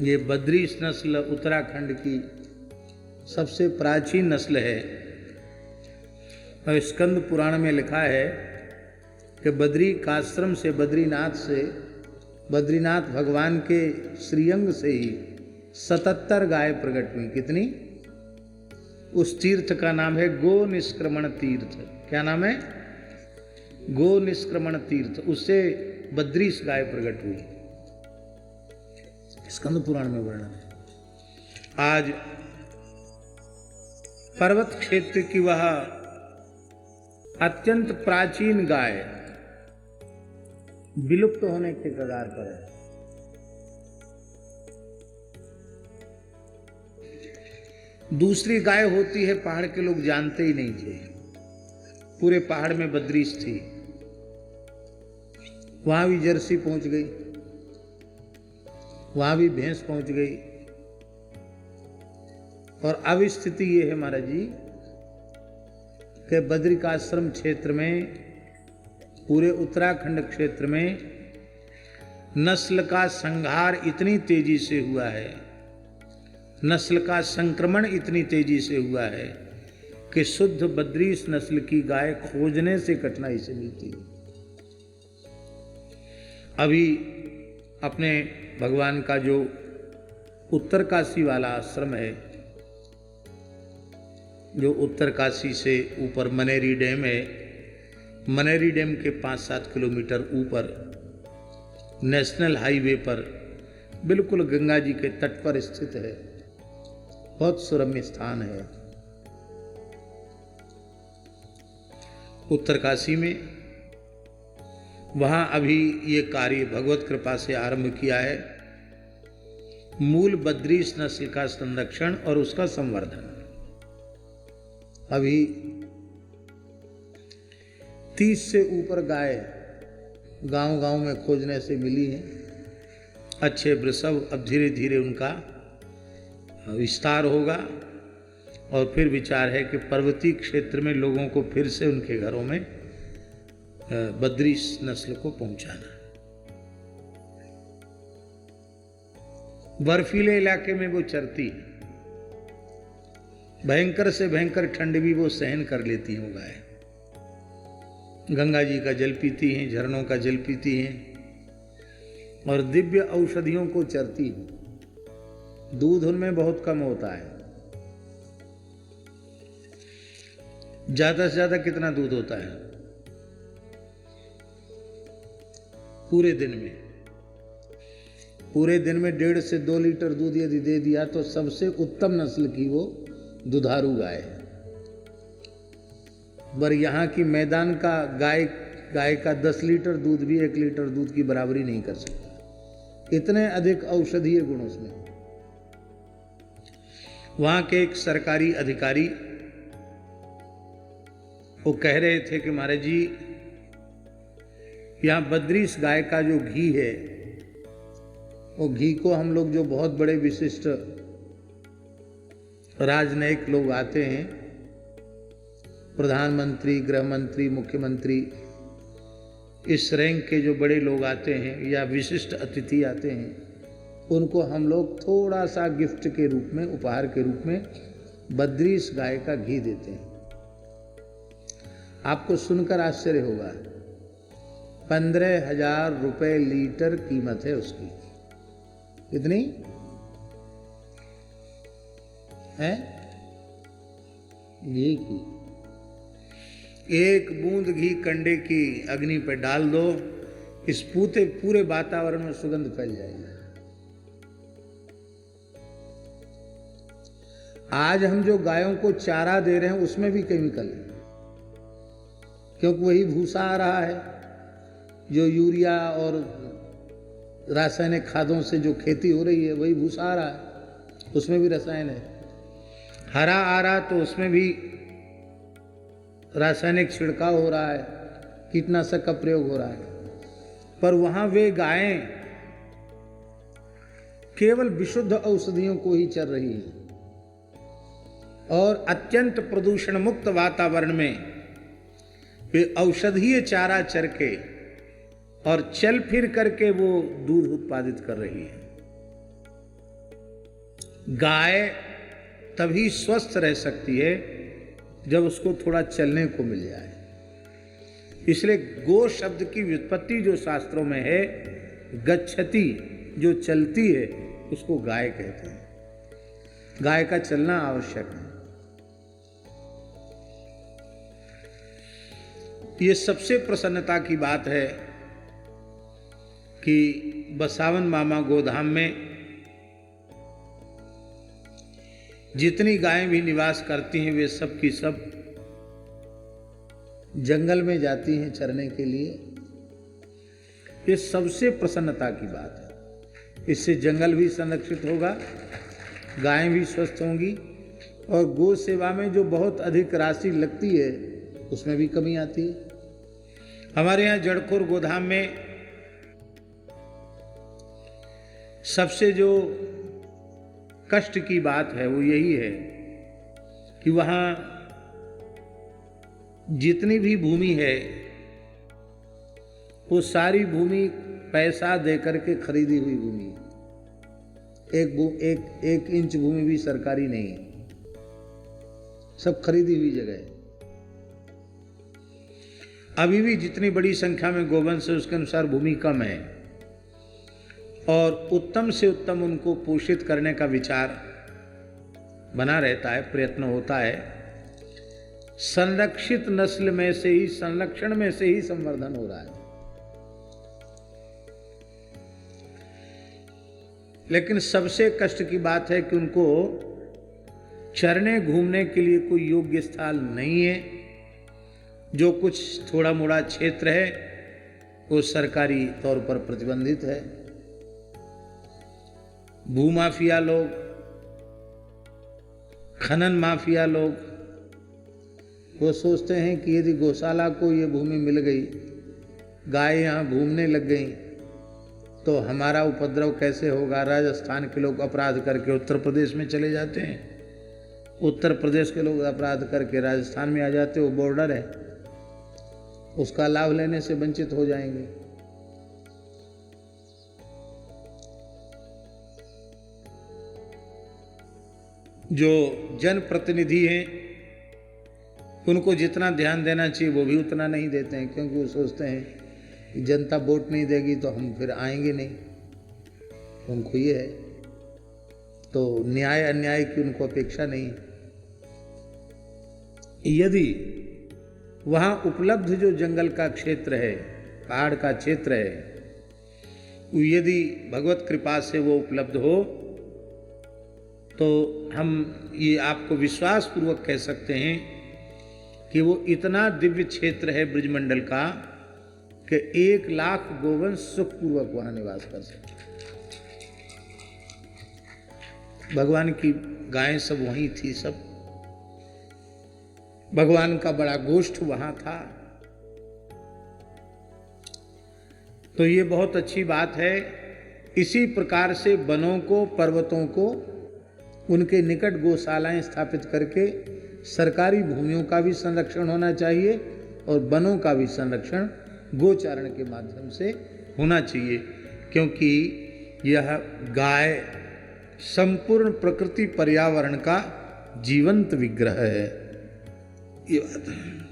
ये बद्रीश नस्ल उत्तराखंड की सबसे प्राचीन नस्ल है और स्कंद पुराण में लिखा है कि बद्री काश्रम से बद्रीनाथ भगवान के श्रीअंग से ही 77 गाय प्रकट हुई। कितनी? उस तीर्थ का नाम है गो निष्क्रमण तीर्थ। क्या नाम है? गो निष्क्रमण तीर्थ। उससे बद्रीश गाय प्रकट हुई, स्कंद पुराण में वर्णन है। आज पर्वत क्षेत्र की वह अत्यंत प्राचीन गाय विलुप्त होने के कगार पर है। दूसरी गाय होती है पहाड़ के लोग जानते ही नहीं थे। पूरे पहाड़ में बद्रीश थी, वहां भी जर्सी पहुंच गई, वहां भी भैंस पहुंच गई। और अब स्थिति ये है महाराज जी कि बद्रिकाश्रम क्षेत्र में, पूरे उत्तराखंड क्षेत्र में नस्ल का संहार इतनी तेजी से हुआ है, नस्ल का संक्रमण इतनी तेजी से हुआ है कि शुद्ध बद्रीश नस्ल की गाय खोजने से कठिनाई से मिलती है। अभी अपने भगवान का जो उत्तरकाशी वाला आश्रम है, जो उत्तरकाशी से ऊपर मनेरी डैम है, मनेरी डैम के 5-7 किलोमीटर ऊपर नेशनल हाईवे पर बिल्कुल गंगा जी के तट पर स्थित है। बहुत सुरम्य स्थान है उत्तरकाशी में। वहाँ अभी ये कार्य भगवत कृपा से आरंभ किया है, मूल बद्रीश नस्ल का संरक्षण और उसका संवर्धन। अभी 30 से ऊपर गाय गांव-गांव में खोजने से मिली हैं। अच्छे वृषभ, अब धीरे धीरे उनका विस्तार होगा और फिर विचार है कि पर्वतीय क्षेत्र में लोगों को फिर से उनके घरों में बद्रीश नस्ल को पहुंचाना। बर्फीले इलाके में वो चरती है, भयंकर से भयंकर ठंड भी वो सहन कर लेती हैं गाय। गंगा जी का जल पीती हैं, झरनों का जल पीती हैं और दिव्य औषधियों को चरती हैं। दूध उनमें बहुत कम होता है। ज्यादा से ज्यादा कितना दूध होता है पूरे दिन में? पूरे दिन में 1.5 से 2 लीटर दूध यदि दे दिया तो सबसे उत्तम नस्ल की वो दुधारू गाय है। पर यहाँ की मैदान का गाय का 10 लीटर दूध भी 1 लीटर दूध की बराबरी नहीं कर सकता। इतने अधिक औषधीय गुण उसमें। वहाँ के एक सरकारी अधिकारी वो कह रहे थे कि महाराज जी, यहाँ बद्रीश गाय का जो घी है, वो घी को हम लोग जो बहुत बड़े विशिष्ट राजनयिक लोग आते हैं, प्रधानमंत्री, गृह मंत्री, मुख्यमंत्री, इस रैंक के जो बड़े लोग आते हैं या विशिष्ट अतिथि आते हैं, उनको हम लोग थोड़ा सा गिफ्ट के रूप में, उपहार के रूप में बद्रीश गाय का घी देते हैं। आपको सुनकर आश्चर्य होगा, 15,000 रुपये लीटर कीमत है उसकी। कितनी है? घी की एक बूंद घी कंडे की अग्नि पर डाल दो, इस पूरे वातावरण में सुगंध फैल जाएगी। आज हम जो गायों को चारा दे रहे हैं उसमें भी केमिकल है, क्योंकि वही भूसा आ रहा है जो यूरिया और रासायनिक खादों से जो खेती हो रही है, वही भूसा आ रहा है, उसमें भी रसायन है। हरा आ रहा तो उसमें भी रासायनिक छिड़काव हो रहा है, कीटनाशक का प्रयोग हो रहा है। पर वहां वे गायें केवल विशुद्ध औषधियों को ही चर रही हैं और अत्यंत प्रदूषण मुक्त वातावरण में वे औषधीय चारा चर के और चल फिर करके वो दूध उत्पादित कर रही है। गाय तभी स्वस्थ रह सकती है जब उसको थोड़ा चलने को मिल जाए। इसलिए गो शब्द की व्युत्पत्ति जो शास्त्रों में है, गच्छति, जो चलती है, उसको गाय कहते हैं। गाय का चलना आवश्यक है। ये सबसे प्रसन्नता की बात है कि बसावन मामा गोधाम में जितनी गायें भी निवास करती हैं वे सब की सब जंगल में जाती हैं चरने के लिए। ये सबसे प्रसन्नता की बात है। इससे जंगल भी संरक्षित होगा, गायें भी स्वस्थ होंगी और गो सेवा में जो बहुत अधिक राशि लगती है उसमें भी कमी आती है। हमारे यहाँ जड़खोर गोधाम में सबसे जो कष्ट की बात है वो यही है कि वहाँ जितनी भी भूमि है वो सारी भूमि पैसा देकर के खरीदी हुई भूमि है। एक इंच भूमि भी सरकारी नहीं है, सब खरीदी हुई जगह है। अभी भी जितनी बड़ी संख्या में गोवंश है उसके अनुसार भूमि कम है और उत्तम से उत्तम उनको पोषित करने का विचार बना रहता है, प्रयत्न होता है। संरक्षित नस्ल में से ही, संरक्षण में से ही संवर्धन हो रहा है। लेकिन सबसे कष्ट की बात है कि उनको चरने घूमने के लिए कोई योग्य स्थल नहीं है। जो कुछ थोड़ा मोड़ा क्षेत्र है वो सरकारी तौर पर प्रतिबंधित है। भूमाफिया लोग, खनन माफिया लोग वो सोचते हैं कि यदि गौशाला को ये भूमि मिल गई, गाय यहाँ घूमने लग गई तो हमारा उपद्रव कैसे होगा। राजस्थान के लोग अपराध करके उत्तर प्रदेश में चले जाते हैं, उत्तर प्रदेश के लोग अपराध करके राजस्थान में आ जाते, वो बॉर्डर है, उसका लाभ लेने से वंचित हो जाएंगे। जो जनप्रतिनिधि हैं उनको जितना ध्यान देना चाहिए वो भी उतना नहीं देते हैं, क्योंकि वो सोचते हैं कि जनता वोट नहीं देगी तो हम फिर आएंगे नहीं। उनको ये है, तो न्याय अन्याय की उनको अपेक्षा नहीं। यदि वहाँ उपलब्ध जो जंगल का क्षेत्र है, पहाड़ का क्षेत्र है, यदि भगवत कृपा से वो उपलब्ध हो तो हम ये आपको विश्वास पूर्वक कह सकते हैं कि वो इतना दिव्य क्षेत्र है ब्रजमंडल का कि 1 लाख गोवंश सुखपूर्वक वहाँ निवास कर सकते। भगवान की गायें सब वहीं थी, सब भगवान का बड़ा गोष्ठ वहां था। तो ये बहुत अच्छी बात है। इसी प्रकार से वनों को, पर्वतों को, उनके निकट गौशालाएं स्थापित करके सरकारी भूमियों का भी संरक्षण होना चाहिए और वनों का भी संरक्षण गोचारण के माध्यम से होना चाहिए, क्योंकि यह गाय संपूर्ण प्रकृति पर्यावरण का जीवंत विग्रह है। ये बात है।